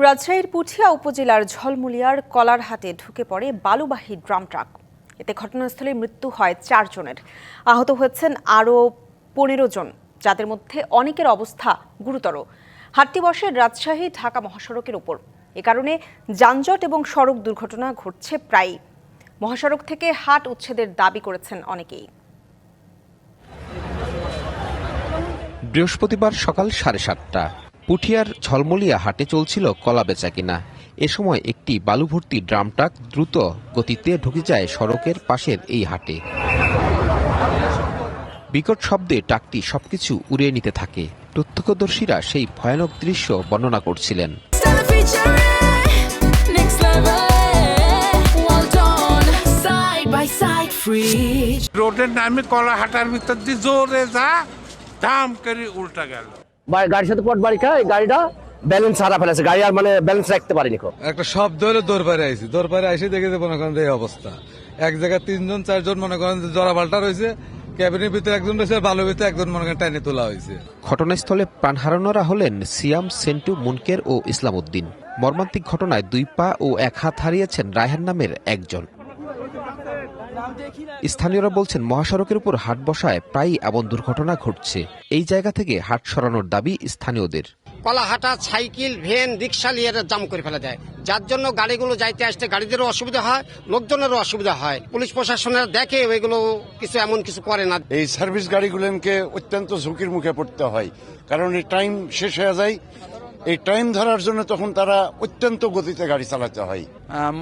রাজশাহীর পুঠিয়া উপজেলার ঝলমুলিয়ার কলারহাটে ঢুকে পড়ে বালুবাহী ড্রাম ট্রাক। এতে ঘটনাস্থলে মৃত্যু হয় 4 জনের, আহত হয়েছেন আরও 15 জন, যাদের মধ্যে অনেকের অবস্থা গুরুতর। হাটটি বসে রাজশাহী ঢাকা মহাসড়কের উপর। এ কারণে যানজট এবং সড়ক দুর্ঘটনা ঘটছে প্রায়ই। মহাসড়ক থেকে হাট উচ্ছেদের দাবি করেছেন অনেকেই। বৃহস্পতিবার সকাল 7:30টা পুঠিয়ার ঝলমলিয়া হাটে চলছিল কলা বেচা কিনা। এ সময় একটি বালু ভর্তি ড্রাম ট্রাক দ্রুত গতিতে ঢুকে যায় সড়কের পাশের এই হাটে। বিকট শব্দে ট্রাকটি সবকিছু উড়িয়ে নিতে থাকে। প্রত্যক্ষদর্শীরা সেই ভয়ানক দৃশ্য বর্ণনা করছিলেন। রোডের নামে কলা হাটার ভিতর দিয়ে জোরে যা দাম করে উল্টা গেল। গাড়ির সাথে পট বাড়ি খায়, গাড়িটা ব্যালেন্স হারা ফেলেছে, গাড়ি আর ব্যালেন্স রাখতে পারিনি। একটা শব্দ হলে দৌড়পাড়ে আইসি, দৌড়পাড়ে আইসে দেখে মনে করেন এই অবস্থা। এক জায়গায় 3 জন 4 জন মনে করেন জড়া পাল্টা রয়েছে, ক্যাবিনের ভিতরে একজন রয়েছে, বালুর ভিতরে একজন মনে করেন টাইনে তোলা হয়েছে। ঘটনাস্থলে প্রাণ হারানোরা হলেন সিয়াম, সেন্টু, মুনকের ও ইসলাম উদ্দিন। মর্মান্তিক ঘটনায় 2 পা ও 1 হাত হারিয়েছেন রায়হান নামের একজন। স্থানীয়রা বলছেন, মহাসড়কের উপর হাট বসায় প্রায়ই এমন দুর্ঘটনা ঘটছে। এই জায়গা থেকে হাট সরানোর দাবি স্থানীয়দের। কলাহাটা সাইকেল, ভ্যান, রিক্সা নিয়ে জাম করে ফেলে দেয়, যার জন্য গাড়িগুলো যাইতে আসতে গাড়িদেরও অসুবিধা হয়, লোকজনেরও অসুবিধা হয়। পুলিশ প্রশাসনের দেখে ওইগুলো কিছু এমন কিছু করে না। এই সার্ভিস গাড়িগুলোকে অত্যন্ত ঝুঁকির মুখে পড়তে হয়, কারণ এই টাইম শেষ হয়ে যায়। এই টাইম ধরার জন্য তখন তারা অত্যন্ত গতিতে গাড়ি চালাতে হয়।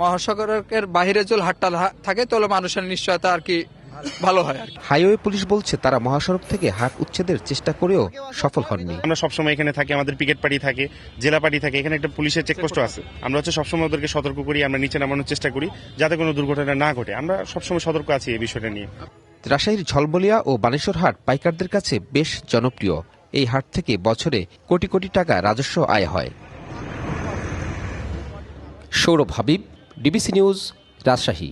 মহাসড়কের বাইরে যদি হাটটা থাকে তাহলে মানুষের নিশ্চয়তা আর কি ভালো হয়। হাইওয়ে পুলিশ বলছে, তারা মহাসড়ক থেকে হাট উচ্ছেদের চেষ্টা করেও সফল হননি। আমরা সবসময় এখানে থাকি, আমাদের পিকেট পার্টি থাকে, জেলা পার্টি থাকে, এখানে একটা পুলিশের চেকপোস্টও আছে। আমরা সবসময় ওদেরকে সতর্ক করি, আমরা নিচে নামানোর চেষ্টা করি যাতে কোনো দুর্ঘটনা না ঘটে। আমরা সবসময় সতর্ক আছি এই বিষয়টা নিয়ে। রাজশাহীর ঝলমলিয়া ও বানেশ্বর হাট পাইকারদের কাছে বেশ জনপ্রিয়। এই হাট থেকে বছরে কোটি কোটি টাকা রাজস্ব আয় হয়। Sourav Habib, DBC news, Rajshahi.